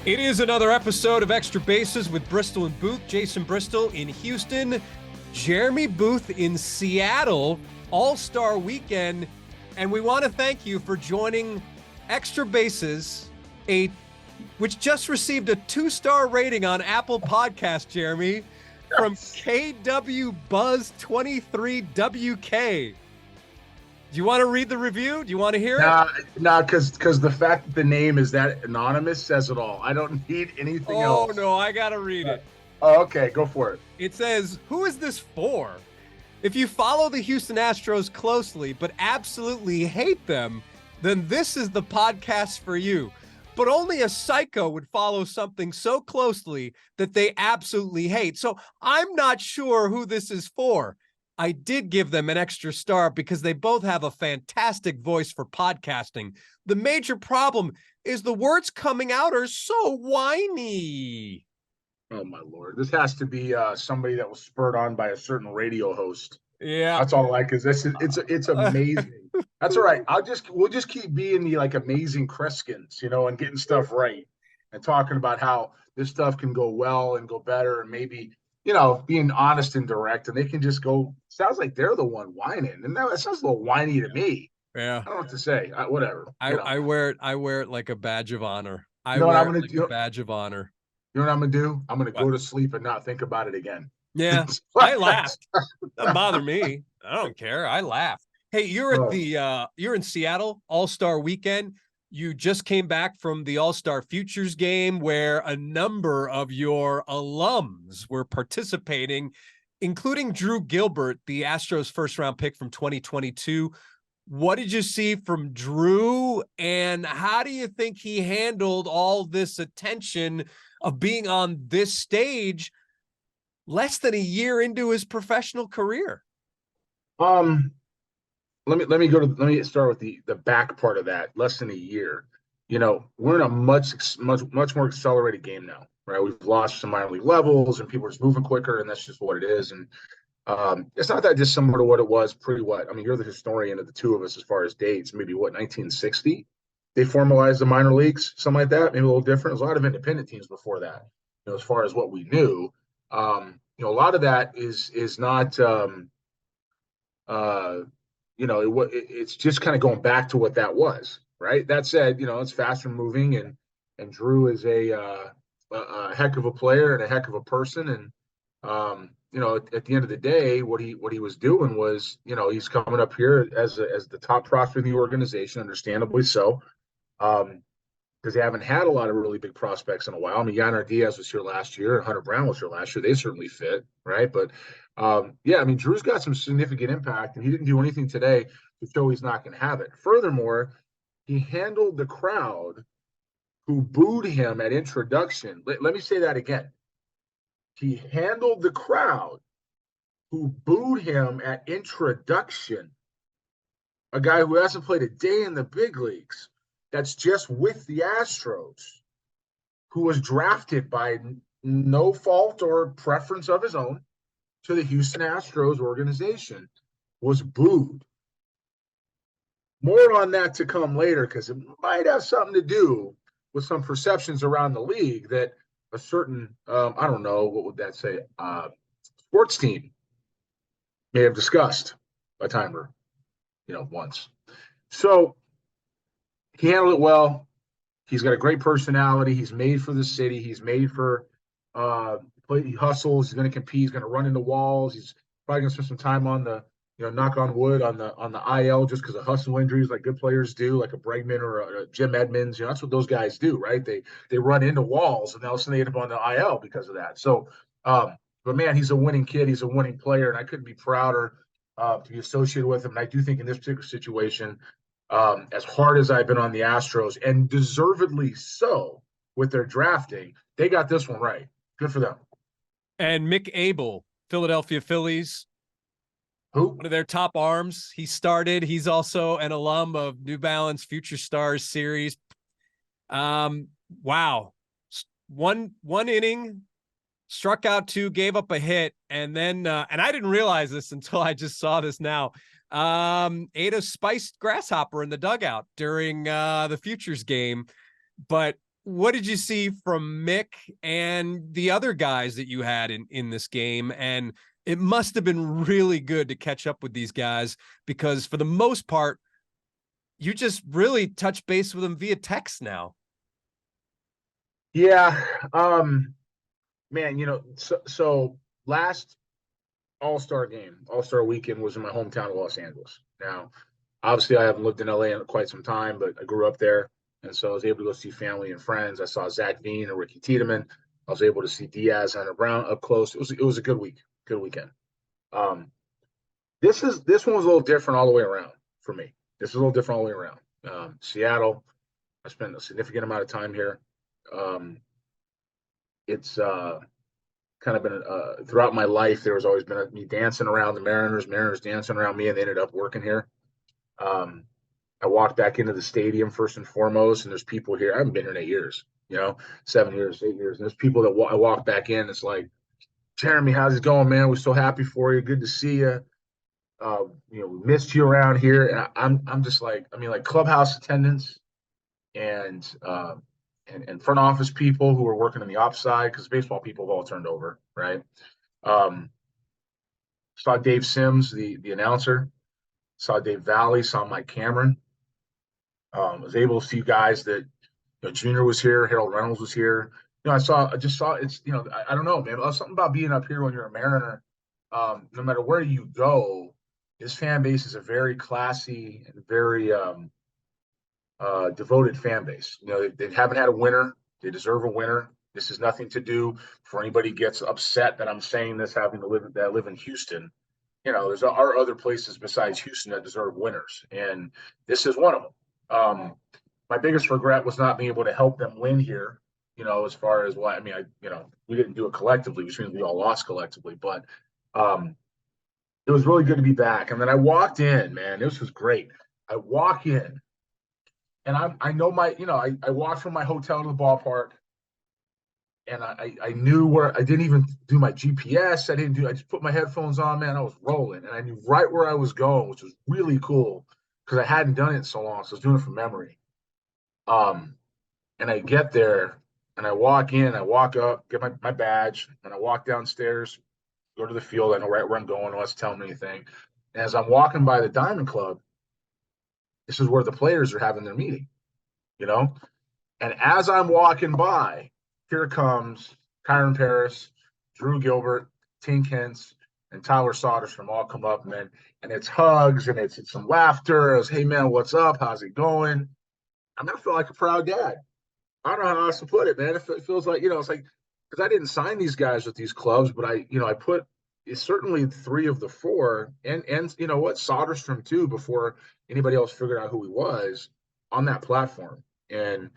It is another episode of Extra Bases with Bristol and Booth. Jason Bristol in Houston, Jeremy Booth in Seattle, All-Star Weekend. And we want to thank you for joining Extra Bases, which just received a 2-star rating on Apple Podcast, Jeremy, from KHOU Buzz 23WK. Do you want to read the review? Do you want to hear it? Nah, because the fact that the name is that anonymous says it all. I don't need anything else. Oh, no, I got to read it. Oh, okay, go for it. It says, who is this for? If you follow the Houston Astros closely, but absolutely hate them, then this is the podcast for you. But only a psycho would follow something so closely that they absolutely hate. So I'm not sure who this is for. I did give them an extra star because they both have a fantastic voice for podcasting. The major problem is the words coming out are so whiny. Oh, my Lord. This has to be somebody that was spurred on by a certain radio host. Yeah. That's all I like, is it's amazing. That's all right. We'll just keep being the amazing Kreskins, and getting stuff right and talking about how this stuff can go well and go better, and maybe being honest and direct, and they can just go. Sounds like they're the one whining, and that sounds a little whiny to me. Yeah, I don't know what to say. Whatever. I wear it like a badge of honor. I wear it like a badge of honor. You know what I'm gonna do? I'm gonna go to sleep and not think about it again. Yeah, I laughed. Doesn't bother me. I don't care. I laughed. Hey, you're in Seattle, All-Star Weekend. You just came back from the All-Star Futures Game where a number of your alums were participating, including Drew Gilbert, the Astros first-round pick from 2022. What did you see from Drew, and how do you think he handled all this attention of being on this stage less than a year into his professional career? Let me start with the back part of that. Less than a year. We're in a much more accelerated game now, right? We've lost some minor league levels, and people are just moving quicker, and that's just what it is. And it's not that dissimilar to what it was I mean, you're the historian of the two of us as far as dates. Maybe 1960 they formalized the minor leagues, something like that. Maybe a little different. There's a lot of independent teams before that. As far as what we knew, a lot of that is not. It's just kind of going back to what that was, right? That said, it's faster moving, and Drew is a heck of a player and a heck of a person. And at the end of the day, what he was doing was, he's coming up here as the top prospect in the organization, understandably so, because they haven't had a lot of really big prospects in a while. I mean, Yainer Diaz was here last year, and Hunter Brown was here last year. They certainly fit, right? But Drew's got some significant impact, and he didn't do anything today to show he's not going to have it. Furthermore, he handled the crowd who booed him at introduction. Let me say that again. He handled the crowd who booed him at introduction. A guy who hasn't played a day in the big leagues, that's just with the Astros, who was drafted by no fault or preference of his own to the Houston Astros organization, was booed. More on that to come later, because it might have something to do with some perceptions around the league that a certain, I don't know, what would that say, sports team may have discussed by Timer, once. So he handled it well. He's got a great personality. He's made for the city. He's made for he hustles. He's going to compete. He's going to run into walls. He's probably going to spend some time on the, knock on wood, on the IL just because of hustle injuries, like good players do, like a Bregman or a Jim Edmonds. That's what those guys do, right? They run into walls, and all of a sudden they end up on the IL because of that. So, but man, he's a winning kid. He's a winning player, and I couldn't be prouder to be associated with him. And I do think in this particular situation, as hard as I've been on the Astros, and deservedly so with their drafting, they got this one right. Good for them. And Mick Abel, Philadelphia Phillies, who? One of their top arms. He started. He's also an alum of New Balance Future Stars series. Wow. One inning, struck out 2, gave up a hit, and then and I didn't realize this until I just saw this now. Ate a spiced grasshopper in the dugout during the Futures game. But what did you see from Mick and the other guys that you had in this game? And it must have been really good to catch up with these guys, because for the most part, you just really touch base with them via text now. Yeah. Man, so last All-Star game, All-Star weekend was in my hometown of Los Angeles. Now, obviously I haven't lived in LA in quite some time, but I grew up there. And so I was able to go see family and friends. I saw Zach Veen and Ricky Tiedemann. I was able to see Diaz and Brown up close. It was a good weekend. Um, this one was a little different all the way around for me. This is a little different all the way around. Seattle, I spent a significant amount of time here. It's kind of been throughout my life. There was always been me dancing around the Mariners dancing around me, and they ended up working here. I walked back into the stadium first and foremost, and there's people here. I haven't been here in 8 years, 7 years, 8 years. And there's people that I walk back in. It's like, Jeremy, how's it going, man? We're so happy for you. Good to see you. We missed you around here. And I'm just like, like clubhouse attendants and front office people who are working on the ops side, because baseball people have all turned over, right? Saw Dave Sims, the announcer. Saw Dave Valley. Saw Mike Cameron. Was able to see guys that, Junior was here, Harold Reynolds was here. I just saw it's, I don't know, man. Something about being up here when you're a Mariner. No matter where you go, his fan base is a very classy and very devoted fan base. They haven't had a winner. They deserve a winner. This is nothing to do for anybody gets upset that I'm saying this, having to live in Houston. There's other places besides Houston that deserve winners, and this is one of them. My biggest regret was not being able to help them win here. As far as what we didn't do it collectively, which means we all lost collectively. But it was really good to be back. And then I walked in, man. This was great. I walk in, and I know I walked from my hotel to the ballpark, and I knew where. I didn't even do my GPS. I just put my headphones on, man. I was rolling, and I knew right where I was going, which was really cool because I hadn't done it in so long. So I was doing it from memory. And I get there, and I walk in, I walk up, get my badge, and I walk downstairs, go to the field. I know right where I'm going. No one's telling me anything. And as I'm walking by the Diamond Club, this is where the players are having their meeting, And as I'm walking by, here comes Kyron Paris, Drew Gilbert, Tink Hence, and Tyler Soderstrom all come up, man. And it's hugs, and it's some laughter. It's, hey, man, what's up? How's it going? I'm going to feel like a proud dad. I don't know how else to put it, man. It feels like, it's like, because I didn't sign these guys with these clubs, but I put certainly 3 of the 4, and Soderstrom too, before anybody else figured out who he was, on that platform, and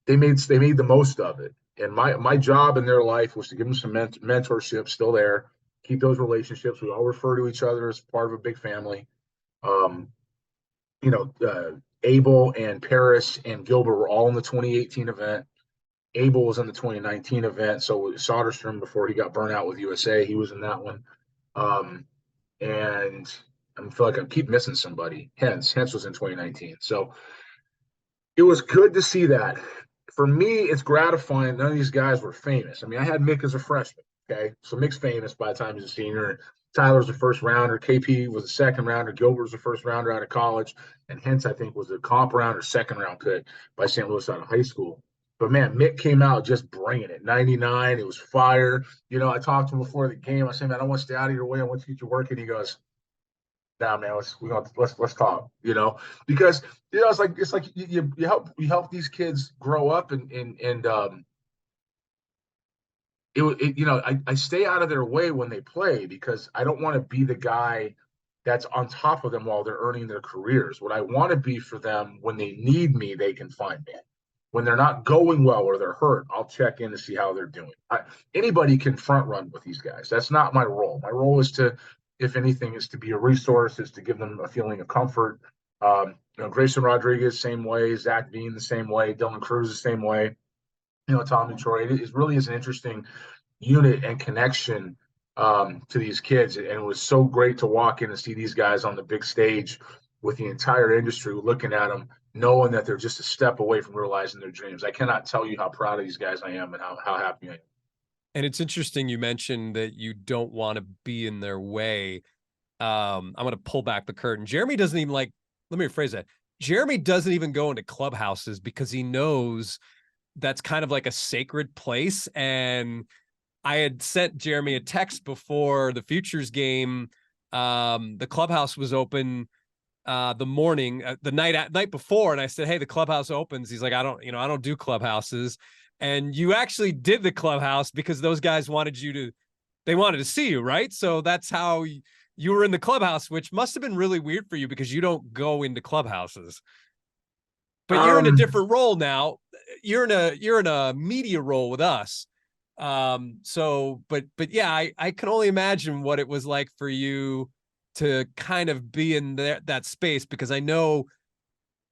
they made the most of it. And my job in their life was to give them some mentorship, still there, keep those relationships. We all refer to each other as part of a big family. Abel and Paris and Gilbert were all in the 2018 event. Abel was in the 2019 event. So Soderstrom, before he got burnt out with USA, he was in that one. And I feel like I keep missing somebody. Hence was in 2019. So it was good to see that. For me, it's gratifying. None of these guys were famous. I had Mick as a freshman. Okay, so Mick's famous by the time he's a senior. Tyler's a first rounder. KP was a second rounder. Gilbert was a first rounder out of college. And Hence, I think, was a comp round or second round pick by St. Louis out of high school. But man, Mick came out just bringing it. 99, it was fire. I talked to him before the game. I said, man, I want to stay out of your way. I want to get you working. He goes, nah, man, let's talk. Because it's like you help these kids grow up, and I stay out of their way when they play, because I don't want to be the guy that's on top of them while they're earning their careers. What I want to be for them, when they need me, they can find me. When they're not going well or they're hurt, I'll check in to see how they're doing. Anybody can front run with these guys. That's not my role. My role is to, if anything, is to be a resource, is to give them a feeling of comfort. Grayson Rodriguez, same way. Zach Veen, the same way. Dylan Cruz, the same way. Tommy Troy. It really is an interesting unit and connection to these kids. And it was so great to walk in and see these guys on the big stage with the entire industry looking at them, knowing that they're just a step away from realizing their dreams. I cannot tell you how proud of these guys I am and how happy I am. And it's interesting you mentioned that you don't want to be in their way. I'm going to pull back the curtain. Jeremy doesn't even let me rephrase that. Jeremy doesn't even go into clubhouses because he knows that's kind of like a sacred place. And I had sent Jeremy a text before the Futures game. The clubhouse was open the morning, the night before, and I said, "Hey, the clubhouse opens." He's like, "I don't do clubhouses." And you actually did the clubhouse because those guys wanted to see you, right? So that's how you were in the clubhouse, which must have been really weird for you because you don't go into clubhouses. But you're in a different role now. You're in a media role with us. But yeah, I can only imagine what it was like for you to kind of be in that space, because I know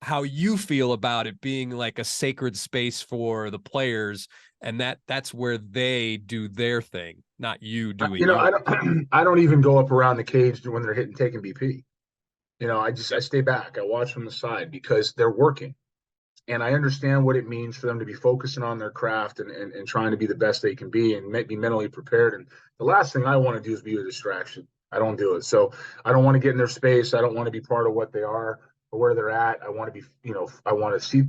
how you feel about it being like a sacred space for the players, and that's where they do their thing, not you doing yours. I don't even go up around the cage when they're taking BP. I stay back. I watch from the side because they're working. And I understand what it means for them to be focusing on their craft and trying to be the best they can be and be mentally prepared. And the last thing I want to do is be a distraction. I don't do it. So I don't want to get in their space. I don't want to be part of what they are or where they're at. I want to be, I want to see.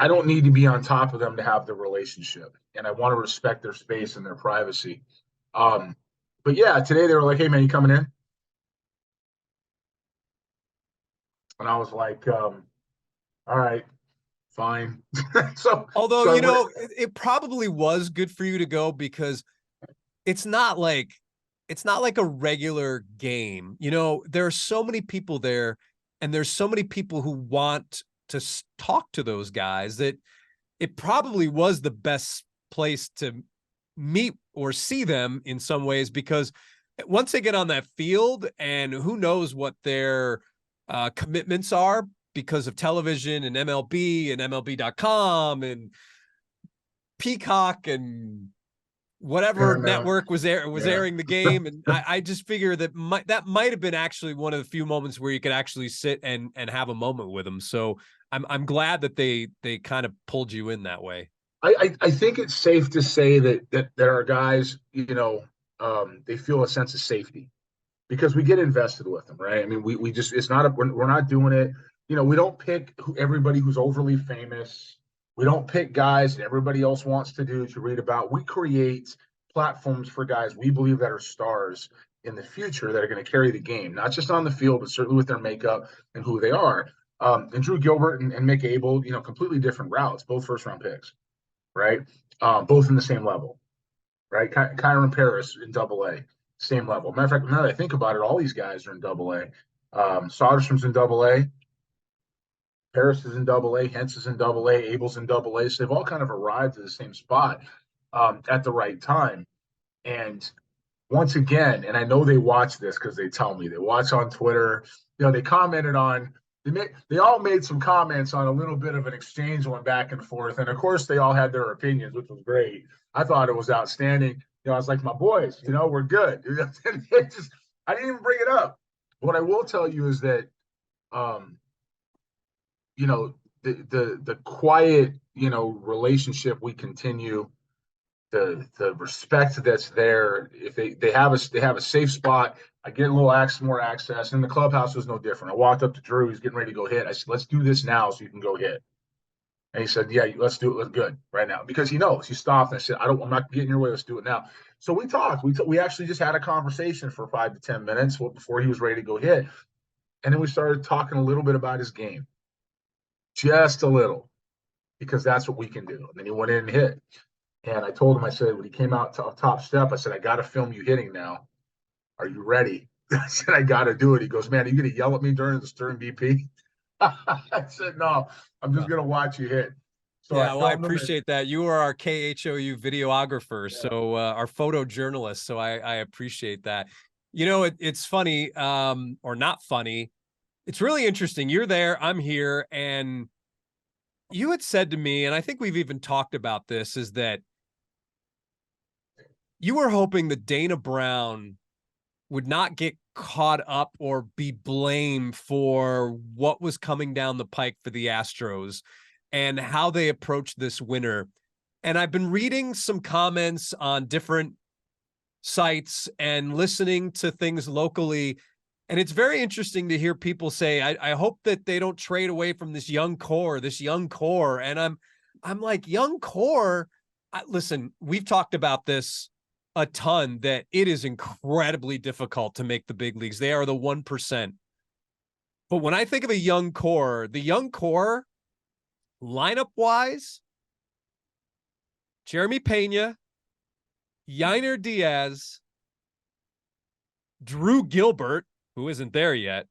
I don't need to be on top of them to have the relationship. And I want to respect their space and their privacy. But yeah, today they were like, "Hey man, you coming in?" And I was like, all right, fine. Although, so it probably was good for you to go because it's not like a regular game. There are so many people there, and there's so many people who want to talk to those guys that it probably was the best place to meet or see them in some ways, because once they get on that field, and who knows what their commitments are because of television and MLB and MLB.com and Peacock and whatever Paramount, network was yeah. airing the game. And I just figure that might have been actually one of the few moments where you could actually sit and have a moment with them. So I'm glad that they kind of pulled you in that way. I think it's safe to say that there are guys, they feel a sense of safety because we get invested with them, right? I mean, we just it's not we're not doing it. We don't pick everybody who's overly famous. We don't pick guys that everybody else wants to read about. We create platforms for guys we believe that are stars in the future that are going to carry the game, not just on the field, but certainly with their makeup and who they are. And Drew Gilbert and Mick Abel, completely different routes, both first round picks, right? Both in the same level, right? Kyron Paris in Double A, same level. Matter of fact, now that I think about it, all these guys are in Double A. Soderstrom's in Double A. Paris is in Double A. Hentz is in Double A. Abel's in Double A. So they've all kind of arrived at the same spot at the right time. And once again, and I know they watch this because they tell me they watch on Twitter. They commented on. They all made some comments on a little bit of an exchange went back and forth, and of course they all had their opinions, which was great. I thought it was outstanding. I was like, my boys, we're good. I didn't even bring it up. What I will tell you is that, the quiet, relationship we continue, the respect that's there. If they have a safe spot, I get a little more access. And the clubhouse was no different. I walked up to Drew, he's getting ready to go hit. I said, "Let's do this now so you can go hit." And he said, "Yeah, let's do it. Let's good right now," because he knows. He stopped and I said, I'm not getting in your way. Let's do it now. So we talked. We actually just had a conversation for 5 to 10 minutes before he was ready to go hit. And then we started talking a little bit about his game, just a little, because that's what we can do. And then he went in and hit. And I told him, I said, when he came out to top step, I said, "I got to film you hitting now. Are you ready?" I said, "I got to do it." He goes, "Man, are you going to yell at me during BP?" I said, "No, I'm just going to watch you hit." So Yeah, well, I filmed him. appreciate that. You are our KHOU videographer, so our photojournalist. So I appreciate that. It's funny, or not funny. It's really interesting. You're there, I'm here, and you had said to me, and I think we've even talked about this, is that you were hoping that Dana Brown would not get caught up or be blamed for what was coming down the pike for the Astros and how they approached this winter. And I've been reading some comments on different sites and listening to things locally. And it's very interesting to hear people say, I hope that they don't trade away from this young core. And I'm like, young core. Listen, we've talked about this a ton, that it is incredibly difficult to make the big leagues. They are the 1%. But when I think of a young core, the young core lineup wise, Jeremy Pena, Yainer Diaz, Drew Gilbert, who isn't there yet.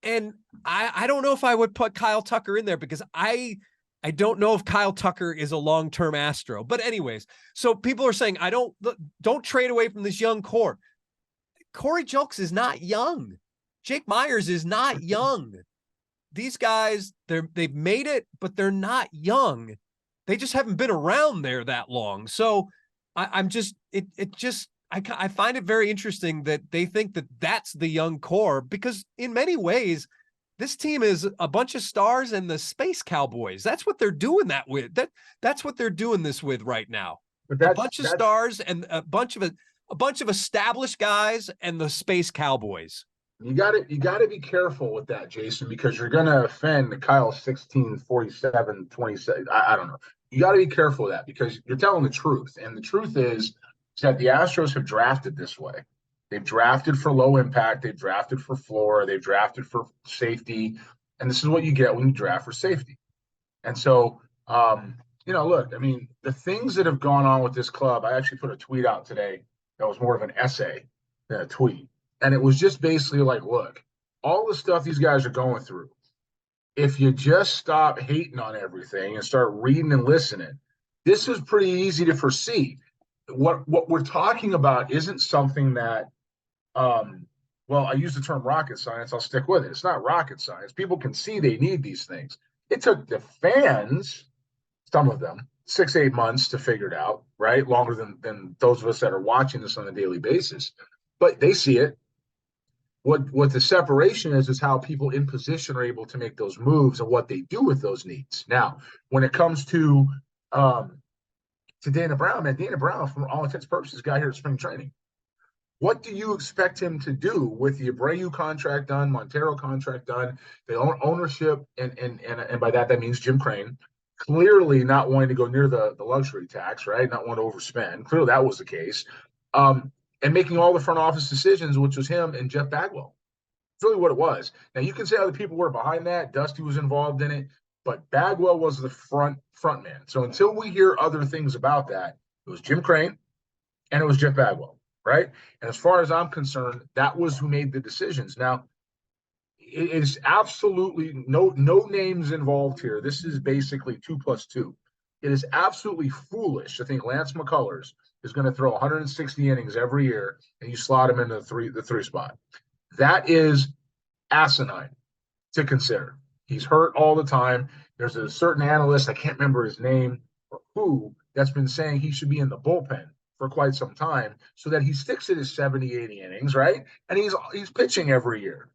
And I don't know if I would put Kyle Tucker in there, because I don't know if Kyle Tucker is a long-term Astro. But anyways, so people are saying, don't trade away from this young core. Corey Julks is not young. Jake Myers is not young. These guys, they've made it, but they're not young. They just haven't been around there that long. So I find it very interesting that they think that that's the young core, because in many ways, this team is a bunch of stars and the Space Cowboys. That's what they're doing that with. That's what they're doing this with right now. But a bunch of stars and a bunch of established guys and the Space Cowboys. You got to be careful with that, Jason, because you're going to offend Kyle 16, 47, 27. I don't know. You got to be careful of that, because you're telling the truth. And the truth is that the Astros have drafted this way. They've drafted for low impact. They've drafted for floor. They've drafted for safety. And this is what you get when you draft for safety. And so, look, I mean, the things that have gone on with this club, I actually put a tweet out today that was more of an essay than a tweet. And it was just basically like, look, all the stuff these guys are going through, if you just stop hating on everything and start reading and listening, this is pretty easy to foresee. What we're talking about isn't something that, I use the term rocket science. I'll stick with it. It's not rocket science. People can see they need these things. It took the fans, some of them, 6-8 months to figure it out, right? Longer than those of us that are watching this on a daily basis. But they see it. What the separation is how people in position are able to make those moves and what they do with those needs. Now, when it comes to Dana Brown, man, Dana Brown, from all intents and purposes, got here at spring training. What do you expect him to do with the Abreu contract done, Montero contract done, the ownership, and by that means Jim Crane clearly not wanting to go near the luxury tax, right? Not want to overspend. Clearly that was the case. And making all the front office decisions, which was him and Jeff Bagwell. It's really what it was. Now, you can say other people were behind that. Dusty was involved in it, but Bagwell was the front man. So until we hear other things about that, it was Jim Crane and it was Jeff Bagwell, right? And as far as I'm concerned, that was who made the decisions. Now, it is absolutely no names involved here. This is basically 2 + 2. It is absolutely foolish to think Lance McCullers is going to throw 160 innings every year and you slot him into the three spot. That is asinine to consider. He's hurt all the time. There's a certain analyst, I can't remember his name or who, that's been saying he should be in the bullpen for quite some time so that he sticks at his 70, 80 innings, right? And he's pitching every year.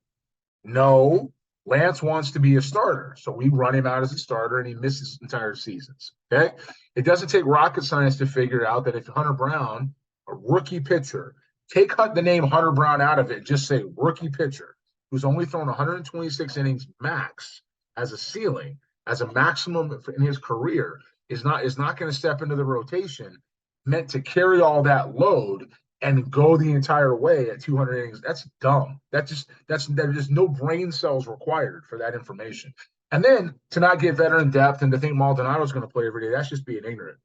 No, Lance wants to be a starter, so we run him out as a starter, and he misses entire seasons. Okay, it doesn't take rocket science to figure out that if Hunter Brown, a rookie pitcher, take the name Hunter Brown out of it, just say rookie pitcher, who's only thrown 126 innings max as a ceiling, as a maximum in his career, is not going to step into the rotation, meant to carry all that load and go the entire way at 200 innings. That's dumb. There's just no brain cells required for that information. And then to not get veteran depth and to think Maldonado's going to play every day, that's just being ignorant.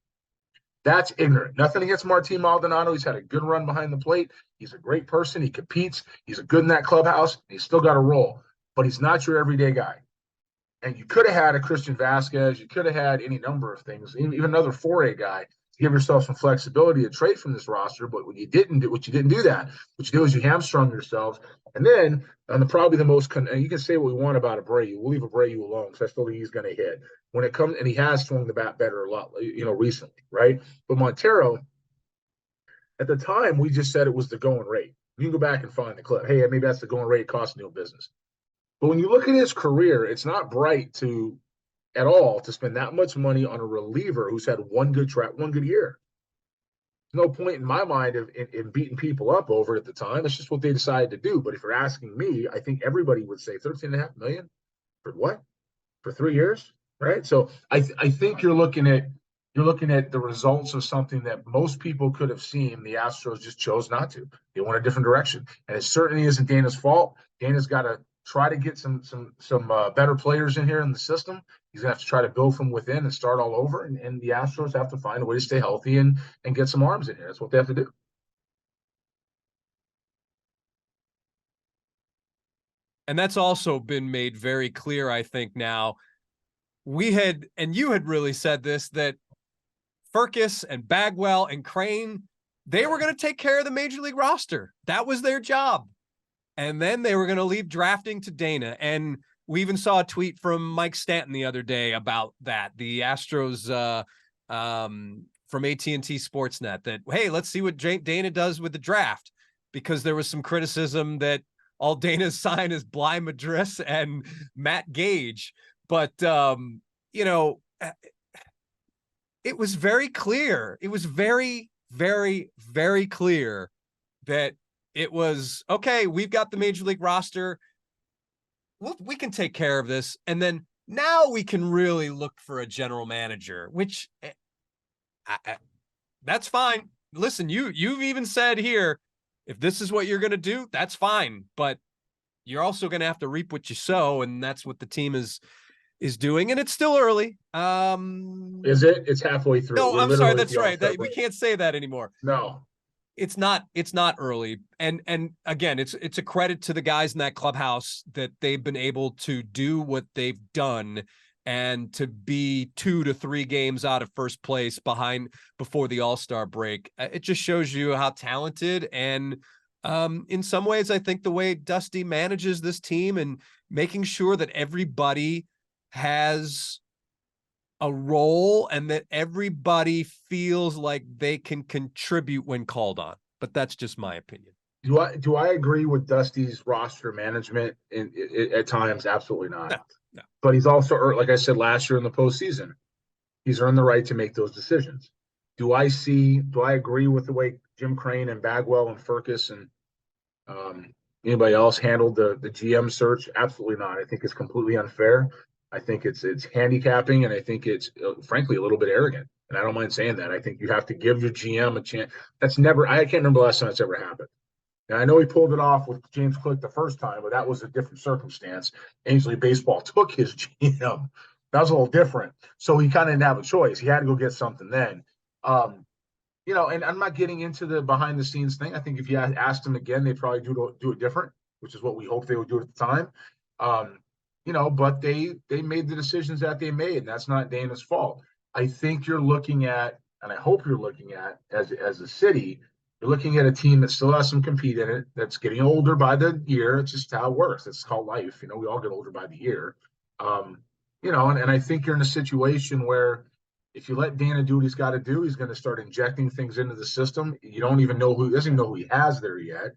That's ignorant. Nothing against Martin Maldonado. He's had a good run behind the plate. He's a great person. He competes. He's good in that clubhouse. He's still got a role, but he's not your everyday guy. And you could have had a Christian Vasquez. You could have had any number of things, even another 4A guy, to give yourself some flexibility to trade from this roster. But when you didn't do that. What you do is you hamstrung yourselves. And then, probably the most, you can say what we want about Abreu. We'll leave Abreu alone because I still think he's going to hit when it comes, and he has swung the bat better a lot, recently, right? But Montero, At the time, we just said it was the going rate. You can go back and find the clip. Hey, maybe that's the going rate costing you a business. But when you look at his career, it's not bright at all to spend that much money on a reliever who's had one good year. No point in my mind in beating people up over it at the time. It's just what they decided to do. But if you're asking me, I think everybody would say $13.5 million for what? For 3 years, right? So I think you're looking at the results of something that most people could have seen. The Astros just chose not to. They went a different direction, and it certainly isn't Dana's fault. Dana's got to try to get some better players in here in the system. He's gonna have to try to build from within and start all over. And the Astros have to find a way to stay healthy and get some arms in here. That's what they have to do. And that's also been made very clear, I think, now. We had, and you had really said this, that Ferkus and Bagwell and Crane, they were going to take care of the major league roster. That was their job. And then they were going to leave drafting to Dana. And we even saw a tweet from Mike Stanton the other day about that. The Astros from AT&T Sportsnet, that, hey, let's see what Dana does with the draft, because there was some criticism that all Dana's sign is Bly Madris and Matt Gage. But, you know, it was very clear. It was very, very, very clear that it was, okay, we've got the major league roster. We can take care of this. And then now we can really look for a general manager, which that's fine. Listen, you've even said here, if this is what you're going to do, that's fine. But you're also going to have to reap what you sow. And that's what the team is doing. And it's still early. Is it? It's halfway through. No, I'm sorry. That's right. We can't say that anymore. No. It's not early. And again, it's a credit to the guys in that clubhouse that they've been able to do what they've done and to be 2 to 3 games out of first place before the All-Star break. It just shows you how talented, and in some ways, I think the way Dusty manages this team and making sure that everybody has a role and that everybody feels like they can contribute when called on. But that's just my opinion. Do I agree with Dusty's roster management at times? Absolutely not. No. But he's also, like I said last year in the postseason, he's earned the right to make those decisions. Do I agree with the way Jim Crane and Bagwell and Ferkus and anybody else handled the GM search? Absolutely not. I think it's completely unfair. I think it's handicapping, and I think it's frankly a little bit arrogant. And I don't mind saying that. I think you have to give your GM a chance. I can't remember the last time that's ever happened. Now, I know he pulled it off with James Click the first time, but that was a different circumstance. Ainsley Baseball took his GM. That was a little different. So he kind of didn't have a choice. He had to go get something then. You know, and I'm not getting into the behind the scenes thing. I think if you asked them again, they'd probably do it different, which is what we hoped they would do at the time. You know, but they made the decisions that they made, and that's not Dana's fault. I think you're looking at, and I hope you're looking at, as a city, you're looking at a team that still has some compete in it, that's getting older by the year. It's just how it works. It's called life. You know, we all get older by the year. You know, and I think you're in a situation where if you let Dana do what he's got to do, he's going to start injecting things into the system. You don't even know doesn't even know who he has there yet.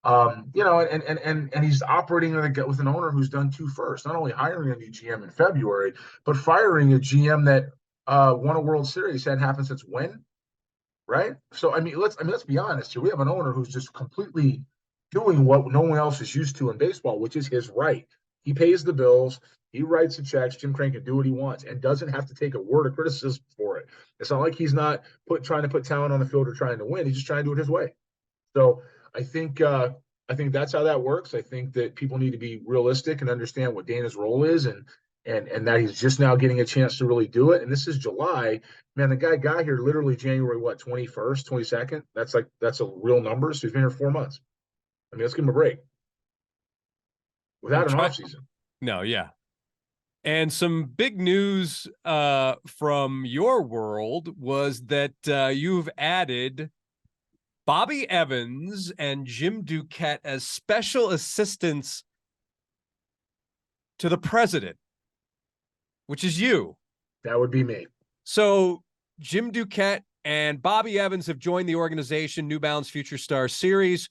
You know, and he's operating with an owner who's done 2 firsts, not only hiring a new GM in February, but firing a GM that won a World Series. Hadn't happened since when? Right. So, let's be honest here. We have an owner who's just completely doing what no one else is used to in baseball, which is his right. He pays the bills. He writes the checks. Jim Crane can do what he wants and doesn't have to take a word of criticism for it. It's not like he's not trying to put talent on the field or trying to win. He's just trying to do it his way. So I think that's how that works. I think that people need to be realistic and understand what Dana's role is, and that he's just now getting a chance to really do it. And this is July. Man, the guy got here literally January 21st, 22nd. That's a real number. So he's been here 4 months. I mean, let's give him a break. Without an offseason. No, yeah. And some big news from your world was that you've added Bobby Evans and Jim Duquette as special assistants to the president, which is you. That would be me. So Jim Duquette and Bobby Evans have joined the organization New Balance Future Star Series,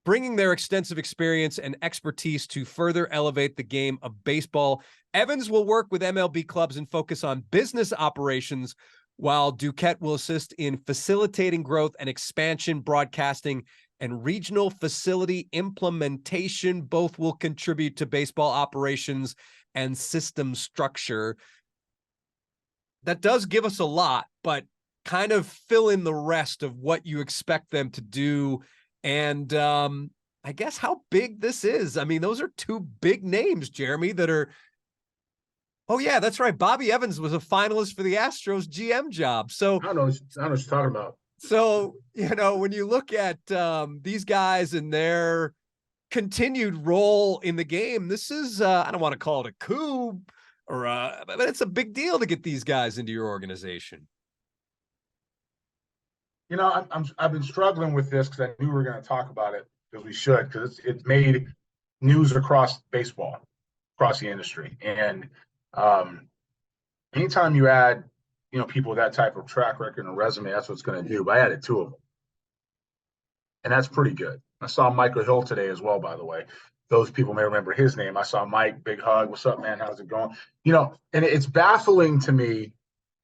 bringing their extensive experience and expertise to further elevate the game of baseball. Evans will work with MLB clubs and focus on business operations, while Duquette will assist in facilitating growth and expansion, broadcasting, and regional facility implementation. Both will contribute to baseball operations and system structure. That does give us a lot, but kind of fill in the rest of what you expect them to do. And I guess how big this is. I mean, those are two big names, Jeremy, that are, oh yeah, that's right. Bobby Evans was a finalist for the Astros GM job. So I don't know what you're talking about. So, when you look at these guys and their continued role in the game, this is, I don't want to call it a coup, but it's a big deal to get these guys into your organization. I've been struggling with this because I knew we were going to talk about it, because we should, because it's made news across baseball, across the industry. And anytime you add, people with that type of track record and resume, that's what it's going to do. But I added 2 of them, and that's pretty good. I saw Michael Hill today as well, by the way. Those people may remember his name. I saw Mike, big hug. What's up, man? How's it going? And it's baffling to me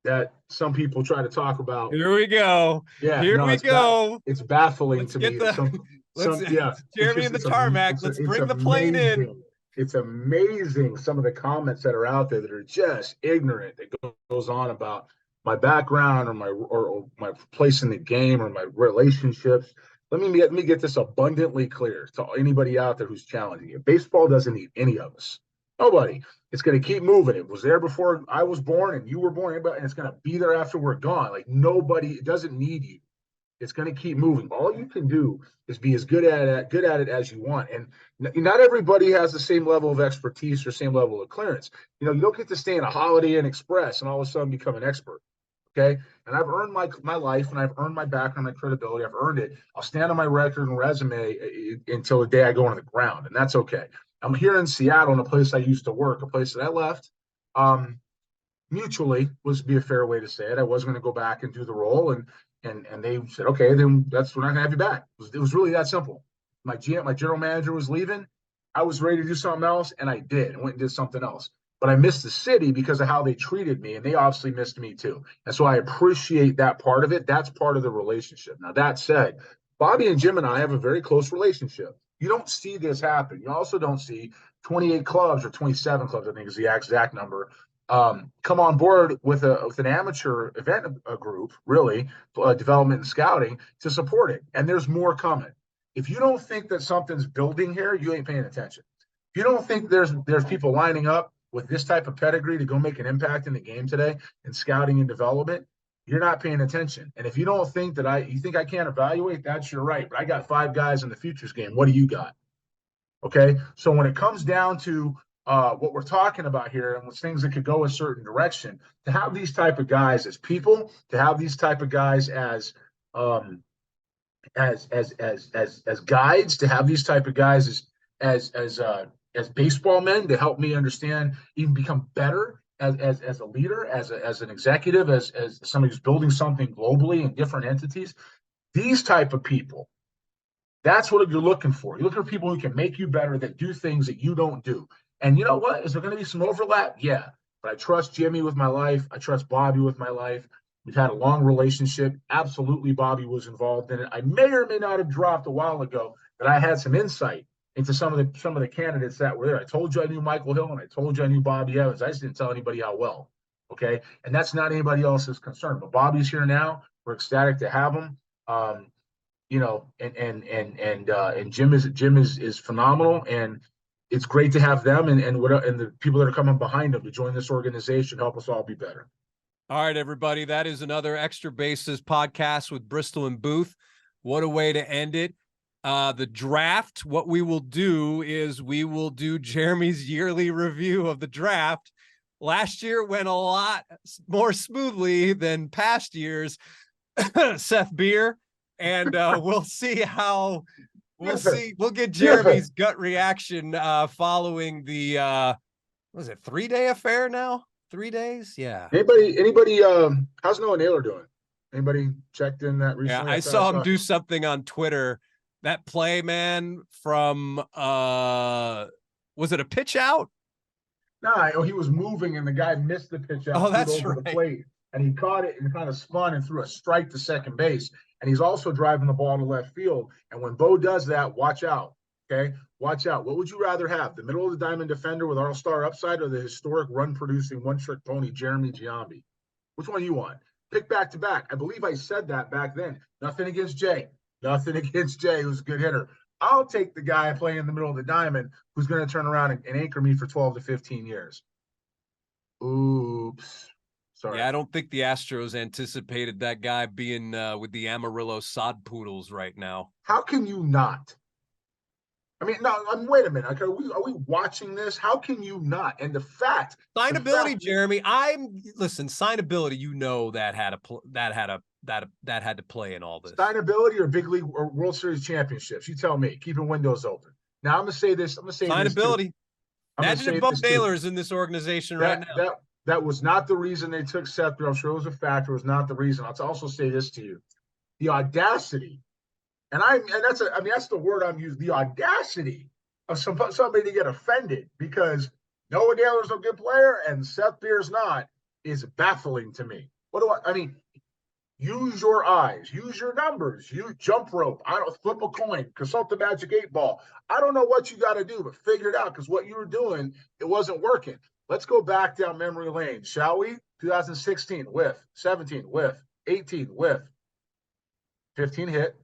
that some people try to talk about. Here we go. Yeah, Here we go. It's baffling Let's to get me. Jeremy and the tarmac. Let's bring the plane in. It's amazing some of the comments that are out there that are just ignorant. That goes on about my background or my place in the game or my relationships. Let me get this abundantly clear to anybody out there who's challenging it. Baseball doesn't need any of us. Nobody. It's going to keep moving. It was there before I was born and you were born, and it's going to be there after we're gone. Like, nobody, it doesn't need you. It's going to keep moving. All you can do is be as good at it as you want. And not everybody has the same level of expertise or same level of clearance. You don't get to stay in a Holiday Inn Express and all of a sudden become an expert. Okay. And I've earned my life, and I've earned my background, my credibility. I've earned it. I'll stand on my record and resume until the day I go into the ground. And that's okay. I'm here in Seattle, in a place I used to work, a place that I left. Mutually would be a fair way to say it. I was going to go back and do the role, and they said, okay, then we're not going to have you back. It was really that simple. My general manager was leaving. I was ready to do something else, and I did. I went and did something else. But I missed the city because of how they treated me, and they obviously missed me too. And so I appreciate that part of it. That's part of the relationship. Now, that said, Bobby and Jim and I have a very close relationship. You don't see this happen. You also don't see 28 clubs or 27 clubs, I think is the exact number, come on board with an amateur event group, really, development and scouting, to support it. And there's more coming. If you don't think that something's building here, you ain't paying attention. If you don't think there's people lining up with this type of pedigree to go make an impact in the game today in scouting and development, you're not paying attention. And if you don't think you think I can't evaluate, that's your right. But I got 5 guys in the futures game. What do you got? Okay. So when it comes down to what we're talking about here and things that could go a certain direction, to have these type of guys as people, to have these type of guys as guides, to have these type of guys as baseball men to help me understand, even become better as a leader, as an executive, as somebody who's building something globally in different entities. These type of people, that's what you're looking for. You're looking for people who can make you better, that do things that you don't do. And you know what? Is there going to be some overlap? Yeah. But I trust Jimmy with my life. I trust Bobby with my life. We've had a long relationship. Absolutely, Bobby was involved in it. I may or may not have dropped a while ago that I had some insight into some of the candidates that were there. I told you I knew Michael Hill, and I told you I knew Bobby Evans. I just didn't tell anybody how well. Okay. And that's not anybody else's concern. But Bobby's here now. We're ecstatic to have him. And Jim is phenomenal, and it's great to have them and the people that are coming behind them to join this organization, help us all be better. All right, everybody, that is another Extra Bases podcast with Bristol and Booth. What a way to end it. The draft, what we will do is we will do Jeremy's yearly review of the draft. Last year went a lot more smoothly than past years. Seth Beer. And we'll see how we'll get Jeremy's gut reaction following the was it 3-day affair now? 3 days? Yeah. Anybody how's Noah Naylor doing? Anybody checked in that Yeah, recently? I saw him do something on Twitter. That play, man, from was it a pitch out? No, he was moving and the guy missed the pitch out, Oh, threw it that's over the right. plate, and he caught it and kind of spun and threw a strike to second base. And he's also driving the ball to left field. And when Bo does that, watch out. Okay, watch out. What would you rather have? The middle of the diamond defender with all-star upside, or the historic run-producing one-trick pony Jeremy Giambi? Which one do you want? Pick back to back. I believe I said that back then. Nothing against Jay. Nothing against Jay, who's a good hitter. I'll take the guy playing in the middle of the diamond who's going to turn around and anchor me for 12 to 15 years. Oops. Sorry. Yeah, I don't think the Astros anticipated that guy being with the Amarillo sod poodles right now. How can you not? I mean, no, wait a minute. Are we watching this? How can you not? And the fact, signability, Jeremy. Listen, signability. You know that had to play in all this. Signability or big league or World Series championships. You tell me. Keeping windows open. Now I'm gonna say this. I'm gonna say signability. Imagine if Bub Naylor's in this organization right now. That was not the reason they took Seth. I'm sure it was a factor. It was not the reason. I'll also say this to you: the audacity. That's the word I'm using. The audacity of somebody to get offended because Noah Naylor's a good player and Seth Beer's not is baffling to me. I mean? Use your eyes, use your numbers, use jump rope. I don't flip a coin, consult the magic 8-ball. I don't know what you got to do, but figure it out because what you were doing, it wasn't working. Let's go back down memory lane, shall we? 2016 whiff, 17 whiff, 18 whiff, 15 hit.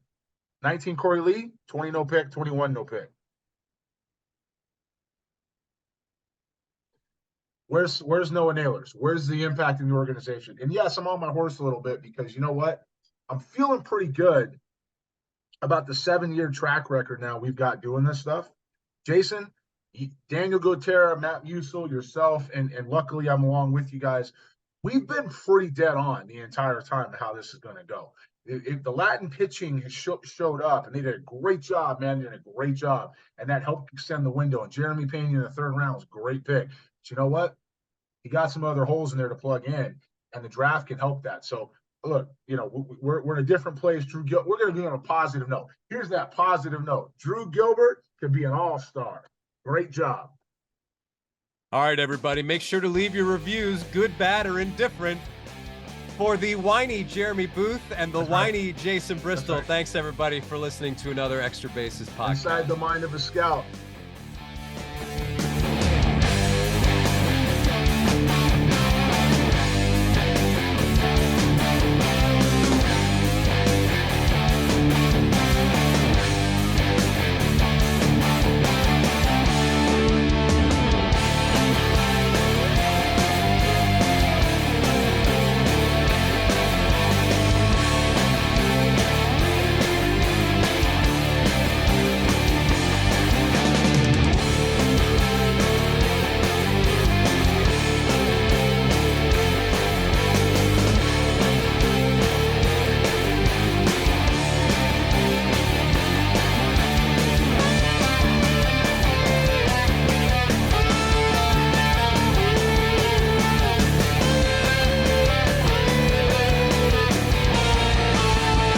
19 Corey Lee, 20 no pick, 21 no pick. Where's Noah Naylor's? Where's the impact in the organization? And yes, I'm on my horse a little bit because you know what? I'm feeling pretty good about the 7-year track record now we've got doing this stuff. Jason, Daniel Gotera, Matt Musil, yourself, and luckily I'm along with you guys. We've been pretty dead on the entire time of how this is going to go. The Latin pitching has showed up, and they did a great job, man. They did a great job, and that helped extend the window. And Jeremy Pena in the 3rd round was a great pick. But you know what? He got some other holes in there to plug in, and the draft can help that. So, look, we're in a different place. We're going to be on a positive note. Here's that positive note. Drew Gilbert could be an all-star. Great job. All right, everybody, make sure to leave your reviews, good, bad, or indifferent, for the whiny Jeremy Booth and the whiny Jason Bristol. Thanks, everybody, for listening to another Extra Bases podcast. Inside the mind of a scout.